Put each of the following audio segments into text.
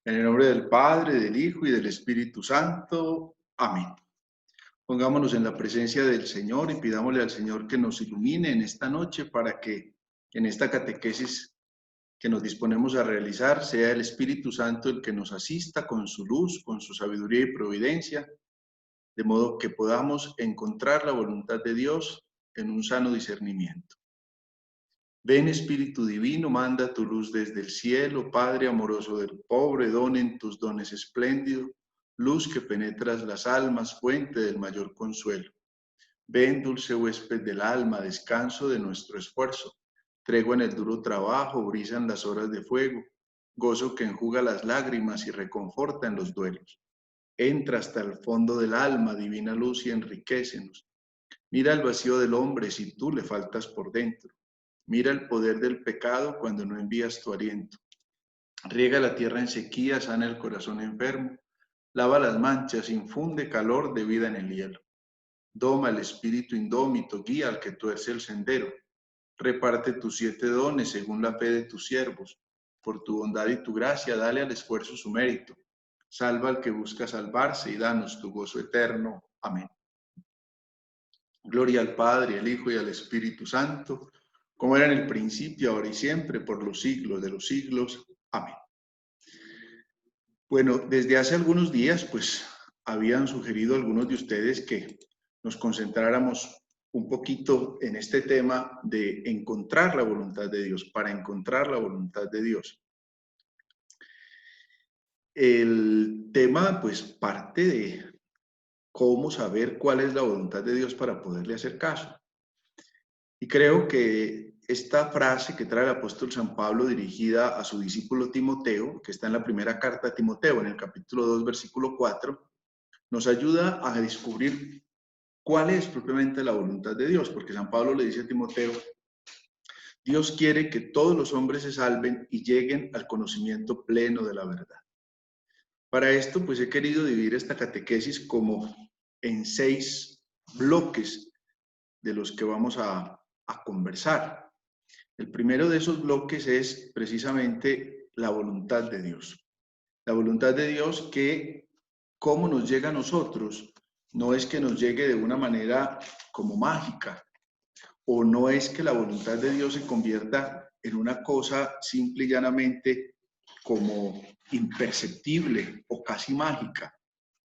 En el nombre del Padre, del Hijo y del Espíritu Santo. Amén. Pongámonos en la presencia del Señor y pidámosle al Señor que nos ilumine en esta noche para que en esta catequesis que nos disponemos a realizar sea el Espíritu Santo el que nos asista con su luz, con su sabiduría y providencia, de modo que podamos encontrar la voluntad de Dios en un sano discernimiento. Ven Espíritu Divino, manda tu luz desde el cielo, Padre amoroso del pobre, don en tus dones espléndido, luz que penetras las almas, fuente del mayor consuelo. Ven, dulce huésped del alma, descanso de nuestro esfuerzo, tregua en el duro trabajo, brisa en las horas de fuego, gozo que enjuga las lágrimas y reconforta en los duelos. Entra hasta el fondo del alma, divina luz, y enriquécenos. Mira el vacío del hombre si tú le faltas por dentro. Mira el poder del pecado cuando no envías tu aliento. Riega la tierra en sequía, sana el corazón enfermo, lava las manchas, infunde calor de vida en el hielo. Doma el espíritu indómito, guía al que tuerce el sendero. Reparte tus 7 dones según la fe de tus siervos. Por tu bondad y tu gracia, dale al esfuerzo su mérito. Salva al que busca salvarse y danos tu gozo eterno. Amén. Gloria al Padre, al Hijo y al Espíritu Santo, como era en el principio, ahora y siempre, por los siglos de los siglos. Amén. Bueno, desde hace algunos días, pues, habían sugerido algunos de ustedes que nos concentráramos un poquito en este tema de encontrar la voluntad de Dios, para encontrar la voluntad de Dios. El tema, pues, parte de cómo saber cuál es la voluntad de Dios para poderle hacer caso. Y creo que esta frase que trae el apóstol San Pablo dirigida a su discípulo Timoteo, que está en la primera carta a Timoteo, en el capítulo 2, versículo 4, nos ayuda a descubrir cuál es propiamente la voluntad de Dios, porque San Pablo le dice a Timoteo, Dios quiere que todos los hombres se salven y lleguen al conocimiento pleno de la verdad. Para esto, pues he querido dividir esta catequesis como en 6 bloques de los que vamos a conversar. El primero de esos bloques es precisamente la voluntad de Dios. La voluntad de Dios que, cómo nos llega a nosotros, no es que nos llegue de una manera como mágica, o no es que la voluntad de Dios se convierta en una cosa simple y llanamente como imperceptible o casi mágica,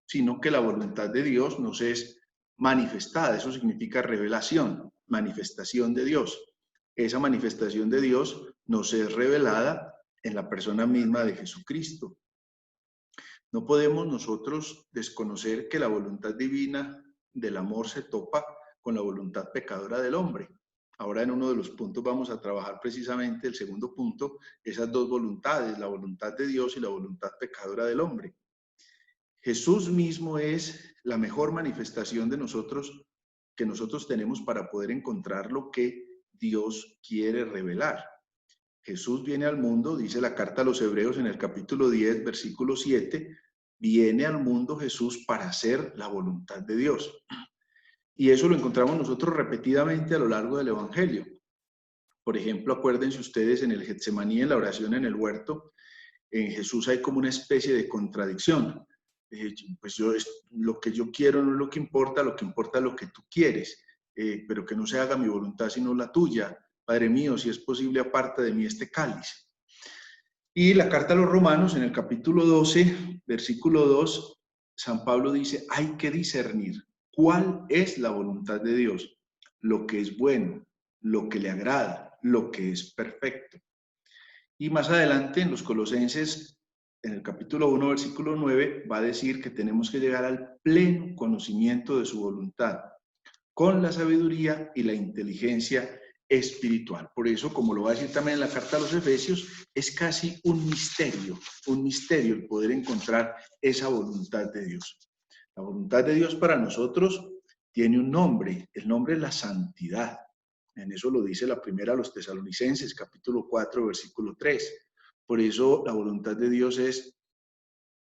sino que la voluntad de Dios nos es manifestada. Eso significa revelación, manifestación de Dios. Esa manifestación de Dios nos es revelada en la persona misma de Jesucristo. No podemos nosotros desconocer que la voluntad divina del amor se topa con la voluntad pecadora del hombre. Ahora en uno de los puntos vamos a trabajar precisamente el segundo punto, esas dos voluntades, la voluntad de Dios y la voluntad pecadora del hombre. Jesús mismo es la mejor manifestación de nosotros que nosotros tenemos para poder encontrar lo que Dios quiere revelar. Jesús viene al mundo, dice la carta a los Hebreos en el capítulo 10, versículo 7, viene al mundo Jesús para hacer la voluntad de Dios. Y eso lo encontramos nosotros repetidamente a lo largo del Evangelio. Por ejemplo, acuérdense ustedes en el Getsemaní, en la oración en el huerto, en Jesús hay como una especie de contradicción. Pues lo que yo quiero no es lo que importa es lo que tú quieres, pero que no se haga mi voluntad sino la tuya. Padre mío, si es posible, aparta de mí este cáliz. Y la carta a los Romanos, en el capítulo 12, versículo 2, San Pablo dice, hay que discernir cuál es la voluntad de Dios, lo que es bueno, lo que le agrada, lo que es perfecto. Y más adelante en los Colosenses, en el capítulo 1, versículo 9, va a decir que tenemos que llegar al pleno conocimiento de su voluntad, con la sabiduría y la inteligencia espiritual. Por eso, como lo va a decir también en la carta a los Efesios, es casi un misterio el poder encontrar esa voluntad de Dios. La voluntad de Dios para nosotros tiene un nombre, el nombre es la santidad. En eso lo dice la primera a los Tesalonicenses, capítulo 4, versículo 3. Por eso la voluntad de Dios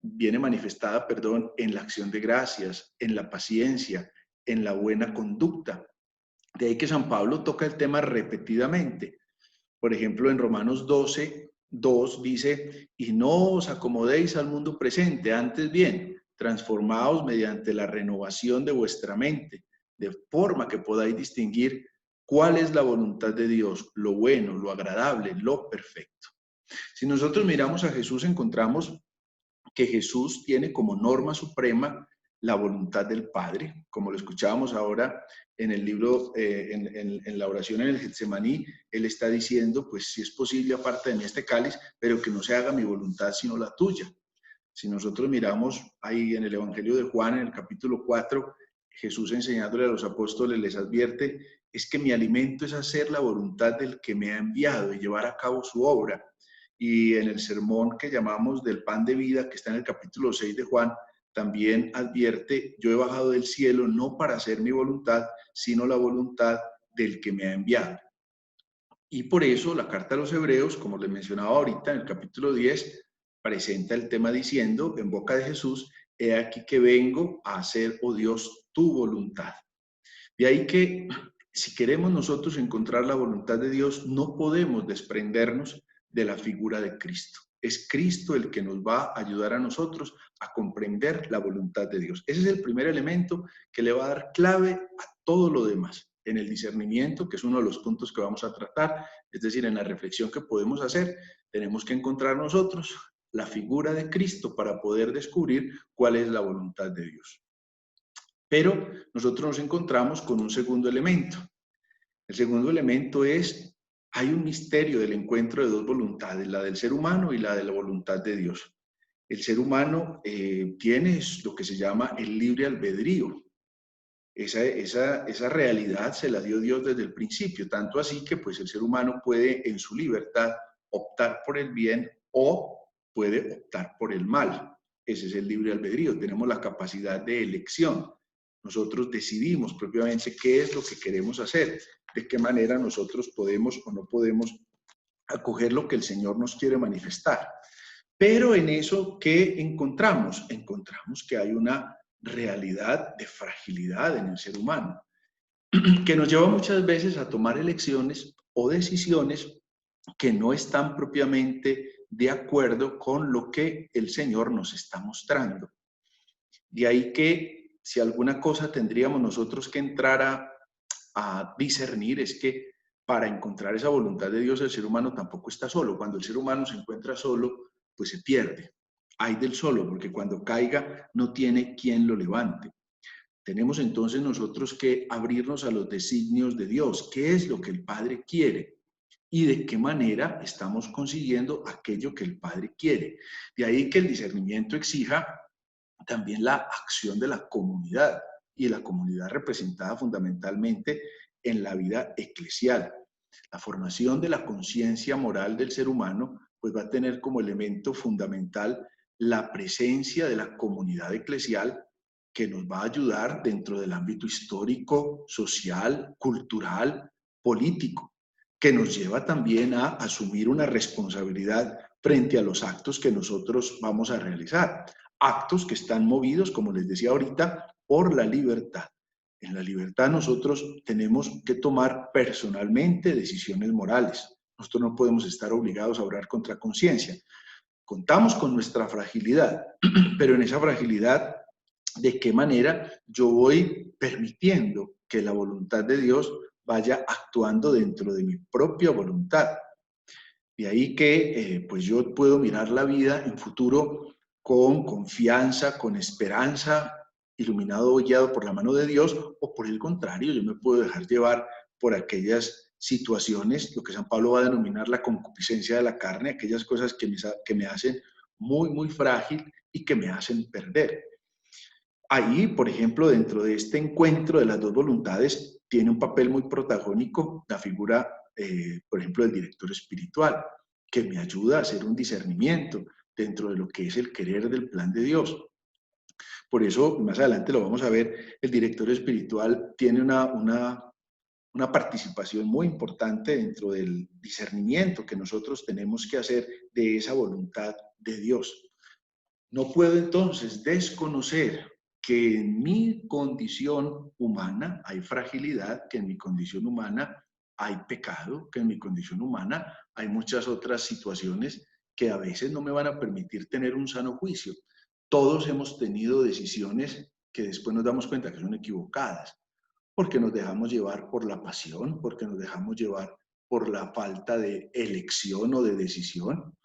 viene manifestada, en la acción de gracias, en la paciencia, en la buena conducta. De ahí que San Pablo toca el tema repetidamente. Por ejemplo, en Romanos 12, 2 dice, y no os acomodéis al mundo presente, antes bien, transformaos mediante la renovación de vuestra mente, de forma que podáis distinguir cuál es la voluntad de Dios, lo bueno, lo agradable, lo perfecto. Si nosotros miramos a Jesús, encontramos que Jesús tiene como norma suprema la voluntad del Padre, como lo escuchábamos ahora en el libro, en la oración en el Getsemaní, él está diciendo, pues si es posible, aparte de mí este cáliz, pero que no se haga mi voluntad sino la tuya. Si nosotros miramos ahí en el Evangelio de Juan, en el capítulo 4, Jesús enseñándole a los apóstoles les advierte, es que mi alimento es hacer la voluntad del que me ha enviado y llevar a cabo su obra. Y en el sermón que llamamos del pan de vida, que está en el capítulo 6 de Juan, también advierte, yo he bajado del cielo no para hacer mi voluntad, sino la voluntad del que me ha enviado. Y por eso la carta a los Hebreos, como les mencionaba ahorita en el capítulo 10, presenta el tema diciendo, en boca de Jesús, he aquí que vengo a hacer, oh Dios, tu voluntad. De ahí que si queremos nosotros encontrar la voluntad de Dios, no podemos desprendernos de la figura de Cristo. Es Cristo el que nos va a ayudar a nosotros a comprender la voluntad de Dios. Ese es el primer elemento que le va a dar clave a todo lo demás. En el discernimiento, que es uno de los puntos que vamos a tratar, es decir, en la reflexión que podemos hacer, tenemos que encontrar nosotros la figura de Cristo para poder descubrir cuál es la voluntad de Dios. Pero nosotros nos encontramos con un segundo elemento. El segundo elemento es, hay un misterio del encuentro de dos voluntades, la del ser humano y la de la voluntad de Dios. El ser humano tiene lo que se llama el libre albedrío. Esa realidad se la dio Dios desde el principio, tanto así que pues el ser humano puede en su libertad optar por el bien o puede optar por el mal. Ese es el libre albedrío, tenemos la capacidad de elección. Nosotros decidimos propiamente qué es lo que queremos hacer, de qué manera nosotros podemos o no podemos acoger lo que el Señor nos quiere manifestar. Pero en eso, ¿qué encontramos? Encontramos que hay una realidad de fragilidad en el ser humano, que nos lleva muchas veces a tomar elecciones o decisiones que no están propiamente de acuerdo con lo que el Señor nos está mostrando. De ahí que si alguna cosa tendríamos nosotros que entrar a discernir es que para encontrar esa voluntad de Dios el ser humano tampoco está solo. Cuando el ser humano se encuentra solo, pues se pierde. Hay del solo, porque cuando caiga no tiene quien lo levante. Tenemos entonces nosotros que abrirnos a los designios de Dios. ¿Qué es lo que el Padre quiere? Y de qué manera estamos consiguiendo aquello que el Padre quiere. De ahí que el discernimiento exija también la acción de la comunidad, y la comunidad representada fundamentalmente en la vida eclesial. La formación de la conciencia moral del ser humano pues va a tener como elemento fundamental la presencia de la comunidad eclesial que nos va a ayudar dentro del ámbito histórico, social, cultural, político, que nos lleva también a asumir una responsabilidad frente a los actos que nosotros vamos a realizar. Actos que están movidos, como les decía ahorita, por la libertad. En la libertad nosotros tenemos que tomar personalmente decisiones morales. Nosotros no podemos estar obligados a obrar contra conciencia. Contamos con nuestra fragilidad, pero en esa fragilidad, ¿de qué manera yo voy permitiendo que la voluntad de Dios vaya actuando dentro de mi propia voluntad? De ahí que pues yo puedo mirar la vida en futuro con confianza, con esperanza, iluminado o guiado por la mano de Dios, o por el contrario, yo me puedo dejar llevar por aquellas situaciones, lo que San Pablo va a denominar la concupiscencia de la carne, aquellas cosas que me hacen muy, muy frágil y que me hacen perder. Ahí, por ejemplo, dentro de este encuentro de las dos voluntades, tiene un papel muy protagónico la figura, por ejemplo, del director espiritual, que me ayuda a hacer un discernimiento dentro de lo que es el querer del plan de Dios. Por eso, más adelante lo vamos a ver, el director espiritual tiene una participación muy importante dentro del discernimiento que nosotros tenemos que hacer de esa voluntad de Dios. No puedo entonces desconocer que en mi condición humana hay fragilidad, que en mi condición humana hay pecado, que en mi condición humana hay muchas otras situaciones que a veces no me van a permitir tener un sano juicio. Todos hemos tenido decisiones que después nos damos cuenta que son equivocadas, porque nos dejamos llevar por la pasión, porque nos dejamos llevar por la falta de elección o de decisión.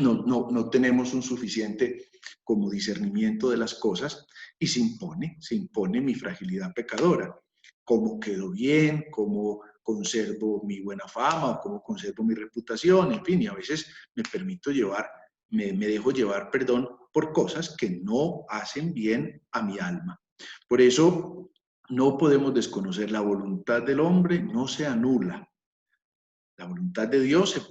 No tenemos un suficiente como discernimiento de las cosas y se impone mi fragilidad pecadora. Cómo quedo bien, cómo conservo mi buena fama o cómo conservo mi reputación, en fin, y a veces me permito llevar, me dejo llevar, perdón, por cosas que no hacen bien a mi alma. Por eso no podemos desconocer la voluntad del hombre, no se anula. La voluntad de Dios se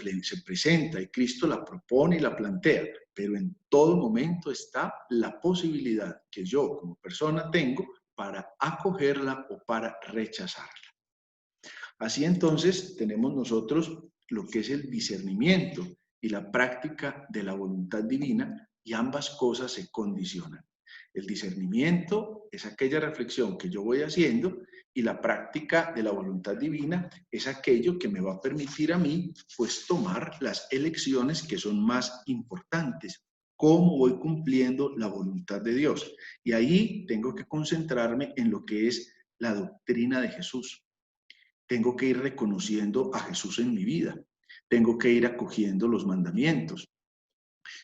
presenta y Cristo la propone y la plantea, pero en todo momento está la posibilidad que yo como persona tengo para acogerla o para rechazarla. Así entonces tenemos nosotros lo que es el discernimiento y la práctica de la voluntad divina, y ambas cosas se condicionan. El discernimiento es aquella reflexión que yo voy haciendo y la práctica de la voluntad divina es aquello que me va a permitir a mí pues tomar las elecciones que son más importantes. ¿Cómo voy cumpliendo la voluntad de Dios? Y ahí tengo que concentrarme en lo que es la doctrina de Jesús. Tengo que ir reconociendo a Jesús en mi vida. Tengo que ir acogiendo los mandamientos.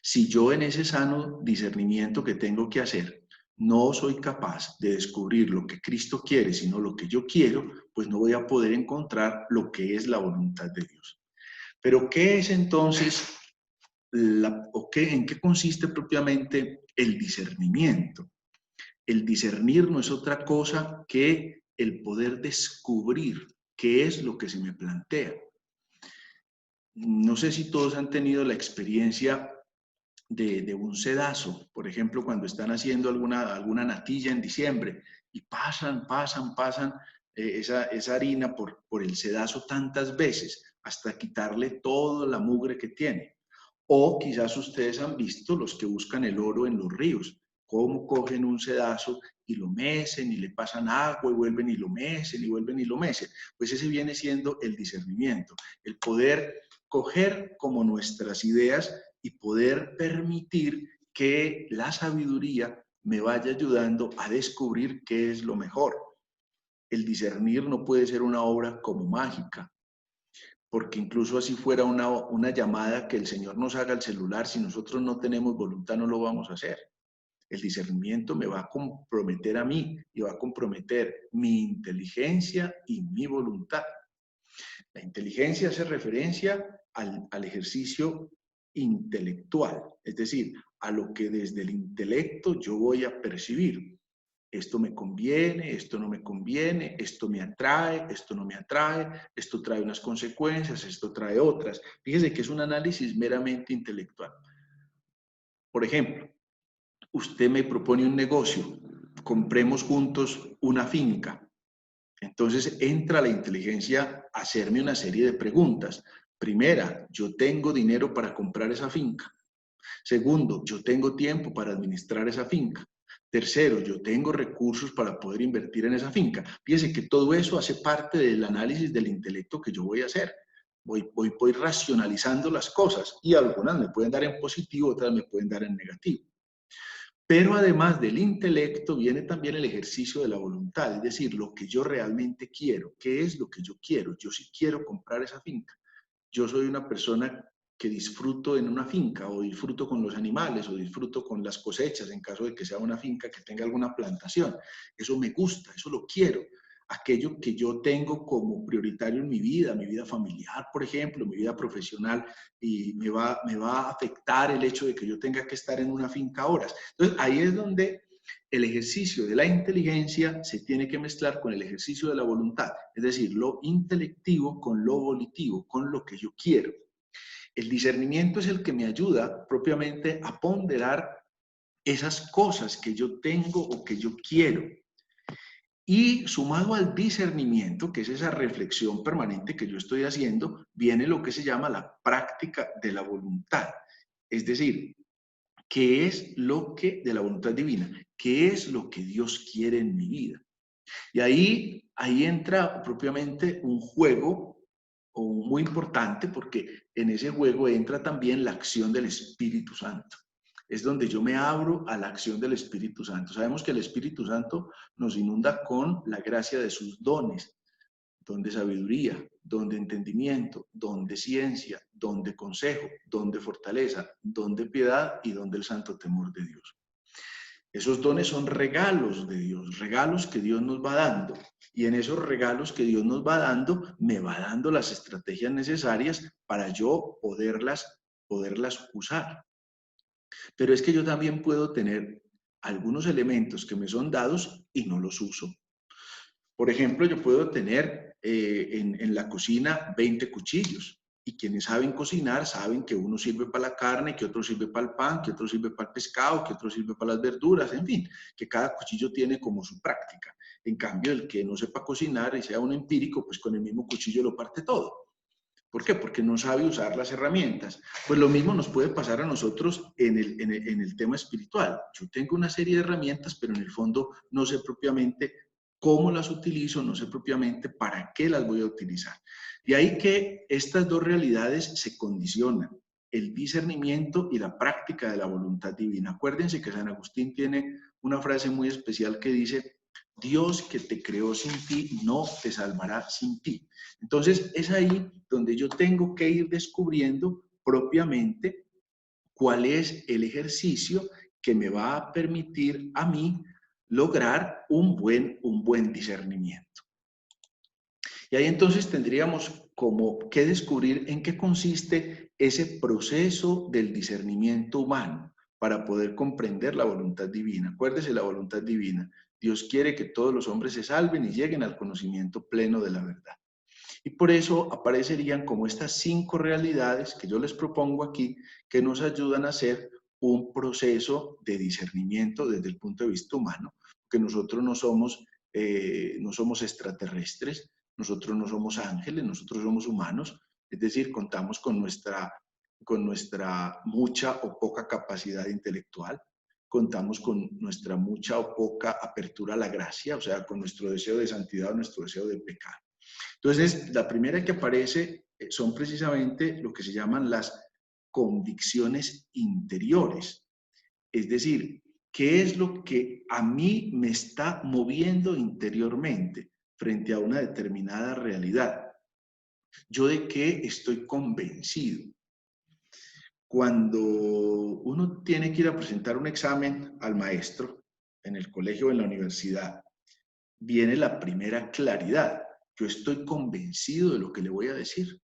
Si yo en ese sano discernimiento que tengo que hacer no soy capaz de descubrir lo que Cristo quiere, sino lo que yo quiero, pues no voy a poder encontrar lo que es la voluntad de Dios. Pero ¿qué es entonces en qué consiste propiamente el discernimiento? El discernir no es otra cosa que el poder descubrir qué es lo que se me plantea. No sé si todos han tenido la experiencia de un sedazo, por ejemplo, cuando están haciendo alguna natilla en diciembre y pasan esa harina por el sedazo tantas veces hasta quitarle toda la mugre que tiene. O quizás ustedes han visto los que buscan el oro en los ríos, cómo cogen un sedazo y lo mecen y le pasan agua y vuelven y lo mecen y vuelven y lo mecen. Pues ese viene siendo el discernimiento, el poder coger como nuestras ideas y poder permitir que la sabiduría me vaya ayudando a descubrir qué es lo mejor. El discernir no puede ser una obra como mágica, porque incluso así fuera una llamada que el Señor nos haga al celular, si nosotros no tenemos voluntad no lo vamos a hacer. El discernimiento me va a comprometer a mí y va a comprometer mi inteligencia y mi voluntad. La inteligencia hace referencia al ejercicio intelectual, es decir, a lo que desde el intelecto yo voy a percibir. Esto me conviene, esto no me conviene, esto me atrae, esto no me atrae, esto trae unas consecuencias, esto trae otras. Fíjese que es un análisis meramente intelectual. Por ejemplo, usted me propone un negocio, compremos juntos una finca. Entonces entra la inteligencia a hacerme una serie de preguntas. Primera, ¿yo tengo dinero para comprar esa finca? Segundo, ¿yo tengo tiempo para administrar esa finca? Tercero, ¿yo tengo recursos para poder invertir en esa finca? Fíjese que todo eso hace parte del análisis del intelecto que yo voy a hacer. Voy racionalizando las cosas y algunas me pueden dar en positivo, otras me pueden dar en negativo. Pero además del intelecto viene también el ejercicio de la voluntad, es decir, lo que yo realmente quiero. ¿Qué es lo que yo quiero? Yo sí quiero comprar esa finca. Yo soy una persona que disfruto en una finca o disfruto con los animales o disfruto con las cosechas en caso de que sea una finca que tenga alguna plantación. Eso me gusta, eso lo quiero. Aquello que yo tengo como prioritario en mi vida familiar, por ejemplo, mi vida profesional, y me va a afectar el hecho de que yo tenga que estar en una finca horas. Entonces, ahí es donde el ejercicio de la inteligencia se tiene que mezclar con el ejercicio de la voluntad, es decir, lo intelectivo con lo volitivo, con lo que yo quiero. El discernimiento es el que me ayuda propiamente a ponderar esas cosas que yo tengo o que yo quiero. Y sumado al discernimiento, que es esa reflexión permanente que yo estoy haciendo, viene lo que se llama la práctica de la voluntad. Es decir, ¿qué es lo que, de la voluntad divina? ¿Qué es lo que Dios quiere en mi vida? Y ahí entra propiamente un juego muy importante porque en ese juego entra también la acción del Espíritu Santo. Es donde yo me abro a la acción del Espíritu Santo. Sabemos que el Espíritu Santo nos inunda con la gracia de sus dones, don de sabiduría, don de entendimiento, don de ciencia, don de consejo, don de fortaleza, don de piedad y don del santo temor de Dios. Esos dones son regalos de Dios, regalos que Dios nos va dando. Y en esos regalos que Dios nos va dando, me va dando las estrategias necesarias para yo poderlas usar. Pero es que yo también puedo tener algunos elementos que me son dados y no los uso. Por ejemplo, yo puedo tener en la cocina 20 cuchillos. Y quienes saben cocinar saben que uno sirve para la carne, que otro sirve para el pan, que otro sirve para el pescado, que otro sirve para las verduras, en fin, que cada cuchillo tiene como su práctica. En cambio, el que no sepa cocinar y sea un empírico, pues con el mismo cuchillo lo parte todo. ¿Por qué? Porque no sabe usar las herramientas. Pues lo mismo nos puede pasar a nosotros en el tema espiritual. Yo tengo una serie de herramientas, pero en el fondo no sé propiamente cómo las utilizo, no sé propiamente para qué las voy a utilizar. De ahí que estas dos realidades se condicionan, el discernimiento y la práctica de la voluntad divina. Acuérdense que San Agustín tiene una frase muy especial que dice, Dios que te creó sin ti, no te salvará sin ti. Entonces es ahí donde yo tengo que ir descubriendo propiamente cuál es el ejercicio que me va a permitir a mí lograr un buen discernimiento. Y ahí entonces tendríamos como que descubrir en qué consiste ese proceso del discernimiento humano para poder comprender la voluntad divina. Acuérdese la voluntad divina. Dios quiere que todos los hombres se salven y lleguen al conocimiento pleno de la verdad. Y por eso aparecerían como estas 5 realidades que yo les propongo aquí, que nos ayudan a hacer un proceso de discernimiento desde el punto de vista humano, que nosotros no somos extraterrestres, nosotros no somos ángeles, nosotros somos humanos, es decir, contamos con nuestra mucha o poca capacidad intelectual, contamos con nuestra mucha o poca apertura a la gracia, o sea, con nuestro deseo de santidad o nuestro deseo de pecado. Entonces, la primera que aparece son precisamente lo que se llaman las convicciones interiores. Es decir, ¿qué es lo que a mí me está moviendo interiormente frente a una determinada realidad? ¿Yo de qué estoy convencido? Cuando uno tiene que ir a presentar un examen al maestro en el colegio o en la universidad, viene la primera claridad. Yo estoy convencido de lo que le voy a decir.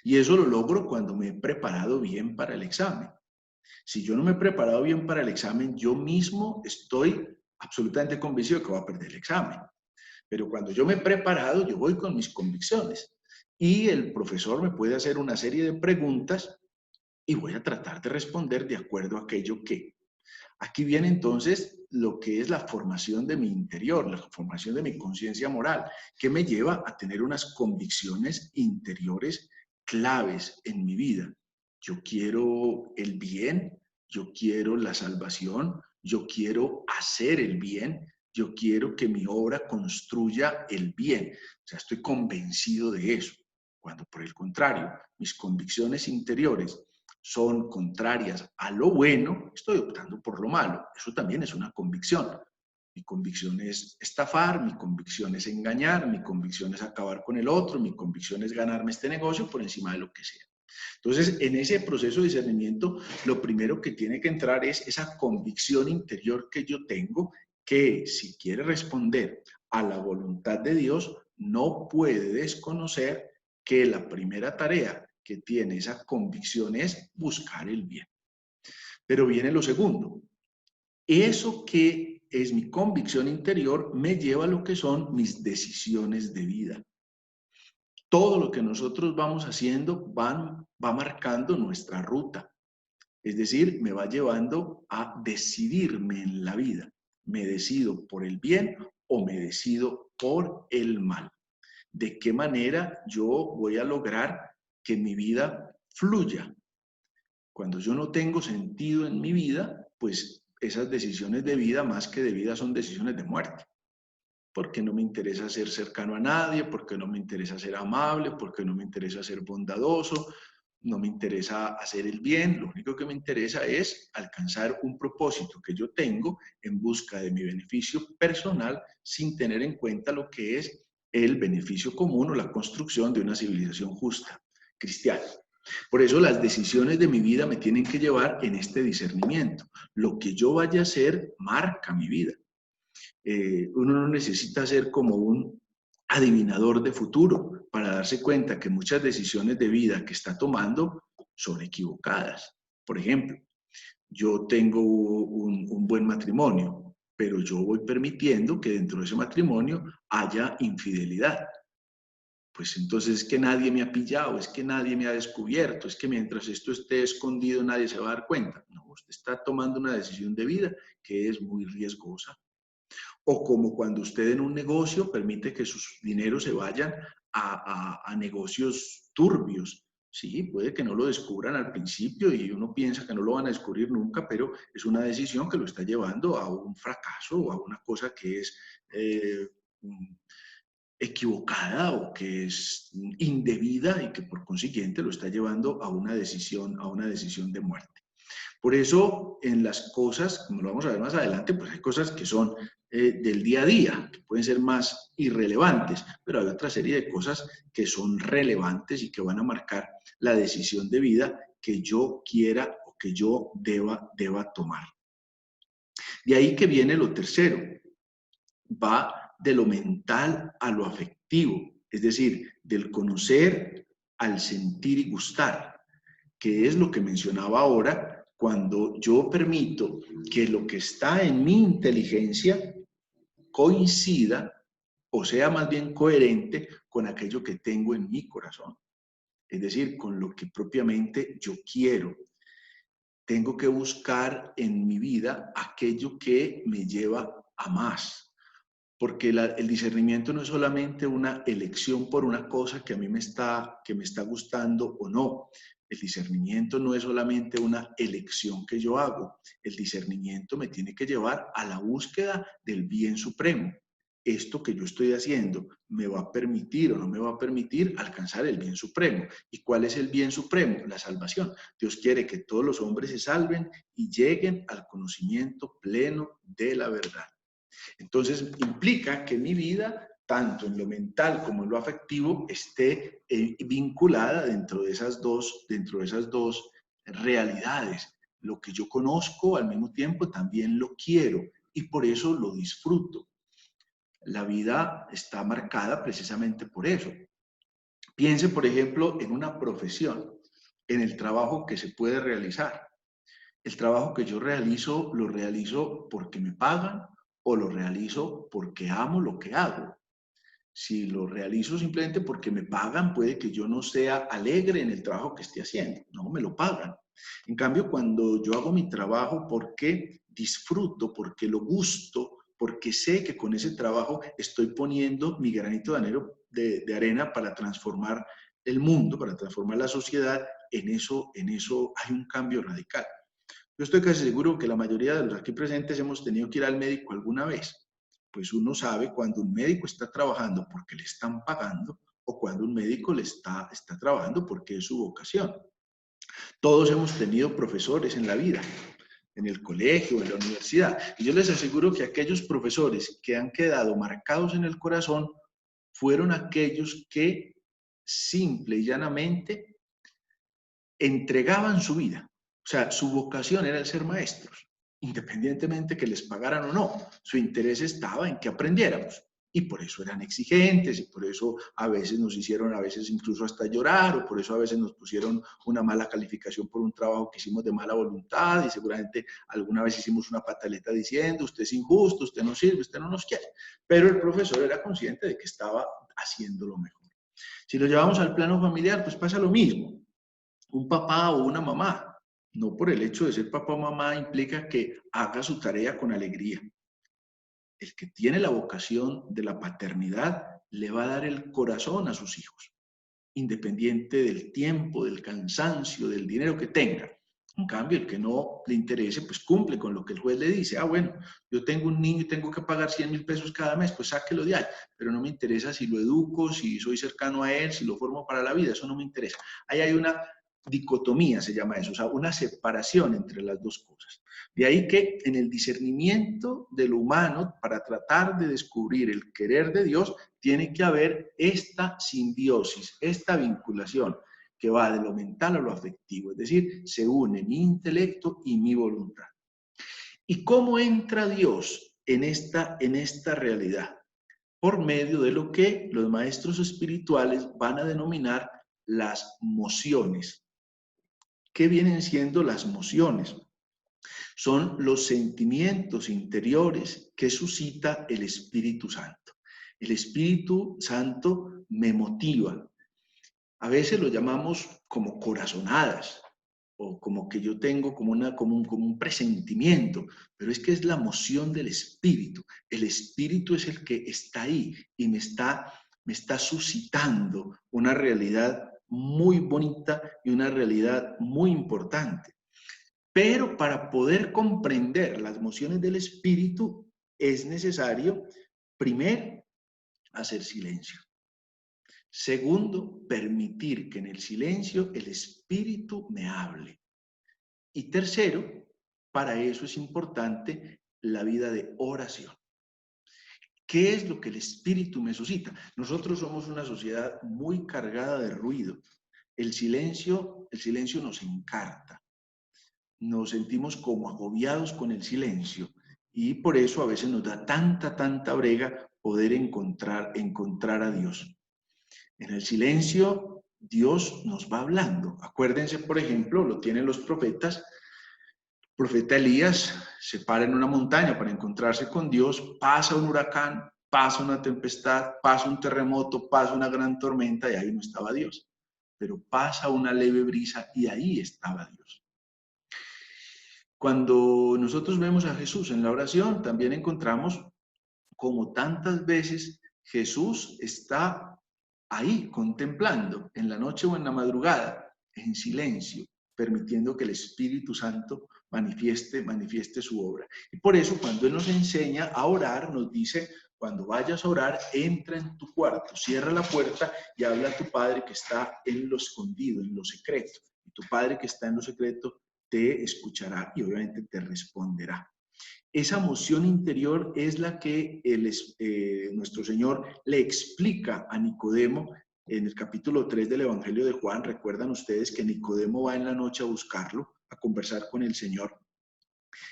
Y eso lo logro cuando me he preparado bien para el examen. Si yo no me he preparado bien para el examen, yo mismo estoy absolutamente convencido de que voy a perder el examen. Pero cuando yo me he preparado, yo voy con mis convicciones. Y el profesor me puede hacer una serie de preguntas y voy a tratar de responder de acuerdo a aquello que. Aquí viene entonces lo que es la formación de mi interior, la formación de mi conciencia moral, que me lleva a tener unas convicciones interiores claves en mi vida. Yo quiero el bien, yo quiero la salvación, yo quiero hacer el bien, yo quiero que mi obra construya el bien. O sea, estoy convencido de eso. Cuando por el contrario, mis convicciones interiores son contrarias a lo bueno, estoy optando por lo malo. Eso también es una convicción. Mi convicción es estafar, mi convicción es engañar, mi convicción es acabar con el otro, mi convicción es ganarme este negocio por encima de lo que sea. Entonces, en ese proceso de discernimiento, lo primero que tiene que entrar es esa convicción interior que yo tengo, que si quiere responder a la voluntad de Dios, no puede desconocer que la primera tarea que tiene esa convicción es buscar el bien. Pero viene lo segundo. Eso que es mi convicción interior me lleva a lo que son mis decisiones de vida. Todo lo que nosotros vamos haciendo va marcando nuestra ruta. Es decir, me va llevando a decidirme en la vida. ¿Me decido por el bien o me decido por el mal? ¿De qué manera yo voy a lograr que mi vida fluya? Cuando yo no tengo sentido en mi vida, pues esas decisiones de vida, más que de vida, son decisiones de muerte. porque no me interesa ser cercano a nadie, porque no me interesa ser amable, porque no me interesa ser bondadoso, no me interesa hacer el bien, lo único que me interesa es alcanzar un propósito que yo tengo en busca de mi beneficio personal sin tener en cuenta lo que es el beneficio común o la construcción de una civilización justa, cristiana. Por eso las decisiones de mi vida me tienen que llevar en este discernimiento. Lo que yo vaya a hacer marca mi vida. Uno no necesita ser como un adivinador de futuro para darse cuenta que muchas decisiones de vida que está tomando son equivocadas. Por ejemplo, yo tengo un buen matrimonio, pero yo voy permitiendo que dentro de ese matrimonio haya infidelidad. Pues entonces es que nadie me ha pillado, es que nadie me ha descubierto, es que mientras esto esté escondido nadie se va a dar cuenta. No, usted está tomando una decisión de vida que es muy riesgosa. O como cuando usted en un negocio permite que sus dineros se vayan a negocios turbios. Sí, puede que no lo descubran al principio y uno piensa que no lo van a descubrir nunca, pero es una decisión que lo está llevando a un fracaso o a una cosa que es equivocada o que es indebida y que por consiguiente lo está llevando a una decisión de muerte. Por eso, en las cosas, como lo vamos a ver más adelante, pues hay cosas que son del día a día, que pueden ser más irrelevantes, pero hay otra serie de cosas que son relevantes y que van a marcar la decisión de vida que yo quiera o que yo deba tomar. De ahí que viene lo tercero, va de lo mental a lo afectivo, es decir, del conocer al sentir y gustar, que es lo que mencionaba ahora, cuando yo permito que lo que está en mi inteligencia coincida o sea más bien coherente con aquello que tengo en mi corazón, es decir, con lo que propiamente yo quiero. Tengo que buscar en mi vida aquello que me lleva a más, porque el discernimiento no es solamente una elección por una cosa que a mí me está gustando o no. El discernimiento no es solamente una elección que yo hago. El discernimiento me tiene que llevar a la búsqueda del bien supremo. Esto que yo estoy haciendo me va a permitir o no me va a permitir alcanzar el bien supremo. ¿Y cuál es el bien supremo? La salvación. Dios quiere que todos los hombres se salven y lleguen al conocimiento pleno de la verdad. Entonces, implica que mi vida, tanto en lo mental como en lo afectivo, esté vinculada dentro de esas dos realidades. Lo que yo conozco al mismo tiempo también lo quiero y por eso lo disfruto. La vida está marcada precisamente por eso. Piense, por ejemplo, en una profesión, en el trabajo que se puede realizar. El trabajo que yo realizo, lo realizo porque me pagan o lo realizo porque amo lo que hago. Si lo realizo simplemente porque me pagan, puede que yo no sea alegre en el trabajo que esté haciendo. No, me lo pagan. En cambio, cuando yo hago mi trabajo porque disfruto, porque lo gusto, porque sé que con ese trabajo estoy poniendo mi granito de arena para transformar el mundo, para transformar la sociedad, en eso hay un cambio radical. Yo estoy casi seguro que la mayoría de los aquí presentes hemos tenido que ir al médico alguna vez. Pues uno sabe cuando un médico está trabajando porque le están pagando o cuando un médico le está trabajando porque es su vocación. Todos hemos tenido profesores en la vida, en el colegio, en la universidad. Y yo les aseguro que aquellos profesores que han quedado marcados en el corazón fueron aquellos que simple y llanamente entregaban su vida. O sea, su vocación era el ser maestros, independientemente que les pagaran o no. Su interés estaba en que aprendiéramos. Y por eso eran exigentes, y por eso a veces nos hicieron, a veces incluso hasta llorar, o por eso a veces nos pusieron una mala calificación por un trabajo que hicimos de mala voluntad, y seguramente alguna vez hicimos una pataleta diciendo, usted es injusto, usted no sirve, usted no nos quiere. Pero el profesor era consciente de que estaba haciendo lo mejor. Si lo llevamos al plano familiar, pues pasa lo mismo. Un papá o una mamá, no por el hecho de ser papá o mamá implica que haga su tarea con alegría. El que tiene la vocación de la paternidad le va a dar el corazón a sus hijos, independiente del tiempo, del cansancio, del dinero que tenga. En cambio, el que no le interese, pues cumple con lo que el juez le dice. Ah, bueno, yo tengo un niño y tengo que pagar 100.000 pesos cada mes, pues sáquelo de ahí. Pero no me interesa si lo educo, si soy cercano a él, si lo formo para la vida, eso no me interesa. Ahí hay una dicotomía, se llama eso, o sea, una separación entre las dos cosas. De ahí que en el discernimiento de lo humano, para tratar de descubrir el querer de Dios, tiene que haber esta simbiosis, esta vinculación que va de lo mental a lo afectivo, es decir, se une mi intelecto y mi voluntad. ¿Y cómo entra Dios en esta realidad? Por medio de lo que los maestros espirituales van a denominar las mociones. ¿Qué vienen siendo las mociones? Son los sentimientos interiores que suscita el Espíritu Santo. El Espíritu Santo me motiva. A veces lo llamamos como corazonadas, o como que yo tengo como un presentimiento, pero es que es la moción del Espíritu. El Espíritu es el que está ahí y me está suscitando una realidad muy bonita y una realidad muy importante. Pero para poder comprender las mociones del Espíritu es necesario, primero, hacer silencio. Segundo, permitir que en el silencio el Espíritu me hable. Y tercero, para eso es importante la vida de oración. ¿Qué es lo que el Espíritu me suscita? Nosotros somos una sociedad muy cargada de ruido. El silencio nos encarta. Nos sentimos como agobiados con el silencio y por eso a veces nos da tanta brega poder encontrar a Dios. En el silencio, Dios nos va hablando. Acuérdense, por ejemplo, lo tienen los profetas. El profeta Elías se para en una montaña para encontrarse con Dios, pasa un huracán, pasa una tempestad, pasa un terremoto, pasa una gran tormenta y ahí no estaba Dios. Pero pasa una leve brisa y ahí estaba Dios. Cuando nosotros vemos a Jesús en la oración, también encontramos como tantas veces Jesús está ahí contemplando en la noche o en la madrugada, en silencio, permitiendo que el Espíritu Santo manifieste su obra. Y por eso cuando Él nos enseña a orar, nos dice, cuando vayas a orar, entra en tu cuarto, cierra la puerta y habla a tu Padre que está en lo escondido, en lo secreto. Y tu Padre que está en lo secreto te escuchará y obviamente te responderá. Esa moción interior es la que nuestro Señor le explica a Nicodemo en el capítulo 3 del Evangelio de Juan. Recuerdan ustedes que Nicodemo va en la noche a buscarlo, a conversar con el Señor.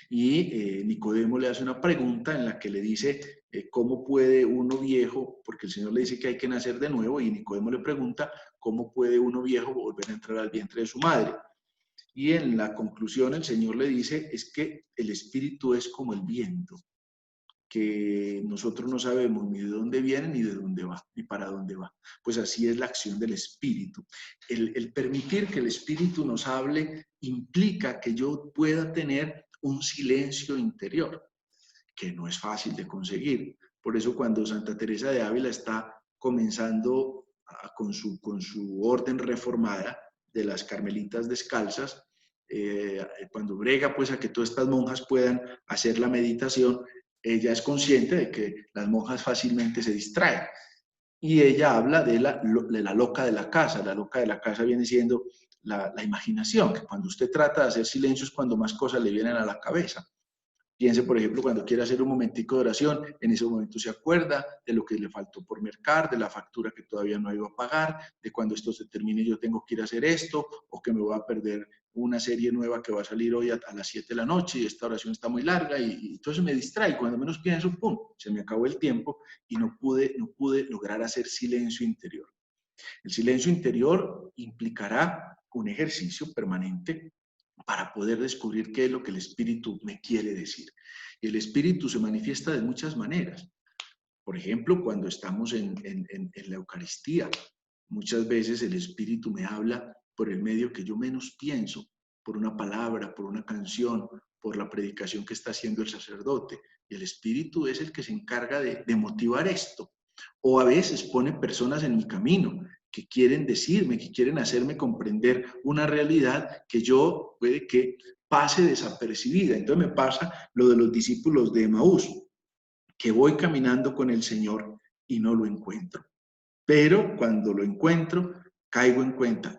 Y Nicodemo le hace una pregunta en la que le dice, ¿cómo puede uno viejo? Porque el Señor le dice que hay que nacer de nuevo y Nicodemo le pregunta, ¿cómo puede uno viejo volver a entrar al vientre de su madre? Y en la conclusión el Señor le dice, es que el Espíritu es como el viento, que nosotros no sabemos ni de dónde viene, ni de dónde va, ni para dónde va. Pues así es la acción del Espíritu. El permitir que el Espíritu nos hable implica que yo pueda tener un silencio interior, que no es fácil de conseguir. Por eso cuando Santa Teresa de Ávila está comenzando con su orden reformada de las carmelitas descalzas, cuando brega pues a que todas estas monjas puedan hacer la meditación, ella es consciente de que las monjas fácilmente se distraen. Y ella habla de la loca de la casa. La loca de la casa viene siendo la imaginación, que cuando usted trata de hacer silencio es cuando más cosas le vienen a la cabeza. Piense, por ejemplo, cuando quiere hacer un momentico de oración, en ese momento se acuerda de lo que le faltó por mercar, de la factura que todavía no iba a pagar, de cuando esto se termine yo tengo que ir a hacer esto, o que me voy a perder una serie nueva que va a salir hoy a las 7 de la noche y esta oración está muy larga y entonces me distrae. Cuando menos pienso, ¡pum!, se me acabó el tiempo y no pude lograr hacer silencio interior. El silencio interior implicará un ejercicio permanente para poder descubrir qué es lo que el Espíritu me quiere decir. Y el Espíritu se manifiesta de muchas maneras. Por ejemplo, cuando estamos en la Eucaristía, muchas veces el Espíritu me habla por el medio que yo menos pienso, por una palabra, por una canción, por la predicación que está haciendo el sacerdote. Y el Espíritu es el que se encarga de motivar esto. O a veces pone personas en mi camino que quieren decirme, que quieren hacerme comprender una realidad que yo puede que pase desapercibida. Entonces me pasa lo de los discípulos de Emaús, que voy caminando con el Señor y no lo encuentro. Pero cuando lo encuentro, caigo en cuenta,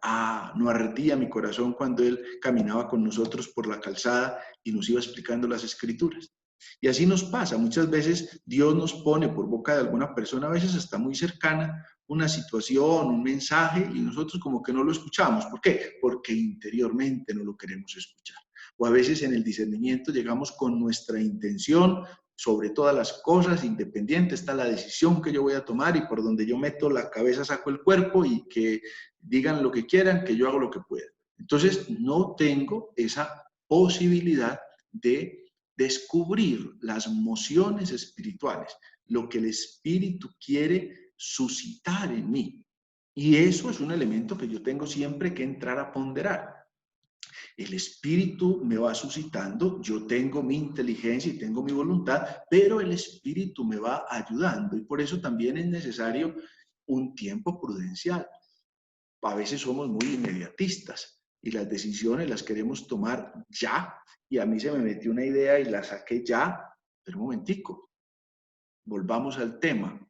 no ardía mi corazón cuando Él caminaba con nosotros por la calzada y nos iba explicando las Escrituras. Y así nos pasa, muchas veces Dios nos pone por boca de alguna persona, a veces hasta muy cercana, una situación, un mensaje, y nosotros como que no lo escuchamos. ¿Por qué? Porque interiormente no lo queremos escuchar. O a veces en el discernimiento llegamos con nuestra intención sobre todas las cosas, independiente está la decisión que yo voy a tomar, y por donde yo meto la cabeza saco el cuerpo, y que digan lo que quieran, que yo hago lo que pueda. Entonces no tengo esa posibilidad de descubrir las mociones espirituales, lo que el Espíritu quiere suscitar en mí. Y eso es un elemento que yo tengo siempre que entrar a ponderar. El Espíritu me va suscitando, yo tengo mi inteligencia y tengo mi voluntad, pero el Espíritu me va ayudando, y por eso también es necesario un tiempo prudencial. A veces somos muy inmediatistas y las decisiones las queremos tomar ya, y a mí se me metió una idea y la saqué ya, pero un momentico, volvamos al tema.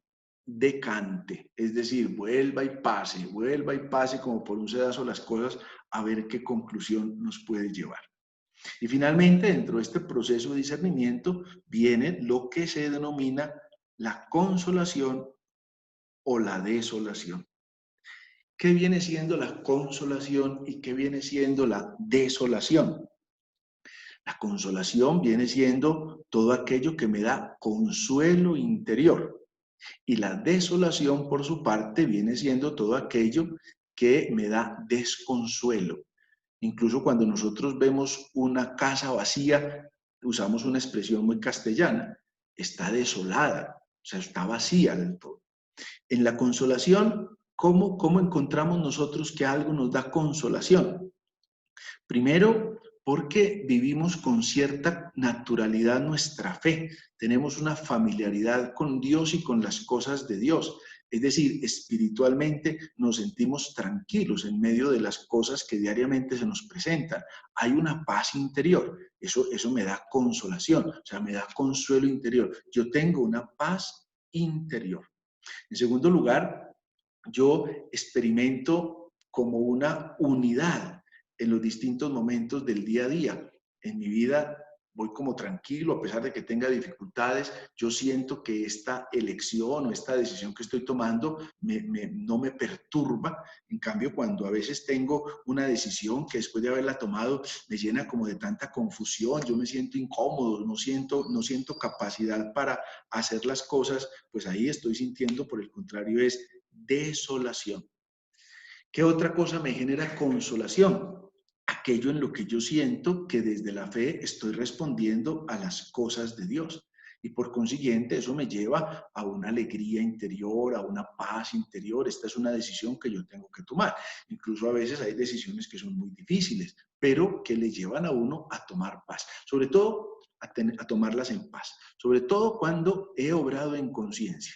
Decante, es decir, vuelva y pase como por un sedazo las cosas, a ver qué conclusión nos puede llevar. Y finalmente, dentro de este proceso de discernimiento, viene lo que se denomina la consolación o la desolación. ¿Qué viene siendo la consolación y qué viene siendo la desolación? La consolación viene siendo todo aquello que me da consuelo interior, y la desolación, por su parte, viene siendo todo aquello que me da desconsuelo. Incluso cuando nosotros vemos una casa vacía, usamos una expresión muy castellana: está desolada, o sea, está vacía del todo. En la consolación, ¿cómo encontramos nosotros que algo nos da consolación? Primero, porque vivimos con cierta naturalidad nuestra fe, tenemos una familiaridad con Dios y con las cosas de Dios. Es decir, espiritualmente nos sentimos tranquilos en medio de las cosas que diariamente se nos presentan. Hay una paz interior, eso me da consolación, o sea, me da consuelo interior. Yo tengo una paz interior. En segundo lugar, yo experimento como una unidad en los distintos momentos del día a día. En mi vida voy como tranquilo, a pesar de que tenga dificultades. Yo siento que esta elección o esta decisión que estoy tomando no me perturba. En cambio, cuando a veces tengo una decisión que después de haberla tomado me llena como de tanta confusión, yo me siento incómodo, no siento capacidad para hacer las cosas, pues ahí estoy sintiendo, por el contrario, es desolación. ¿Qué otra cosa me genera consolación? Aquello en lo que yo siento que desde la fe estoy respondiendo a las cosas de Dios. Y por consiguiente eso me lleva a una alegría interior, a una paz interior. Esta es una decisión que yo tengo que tomar. Incluso a veces hay decisiones que son muy difíciles, pero que le llevan a uno a tomar paz. Sobre todo a tomarlas en paz. Sobre todo cuando he obrado en conciencia.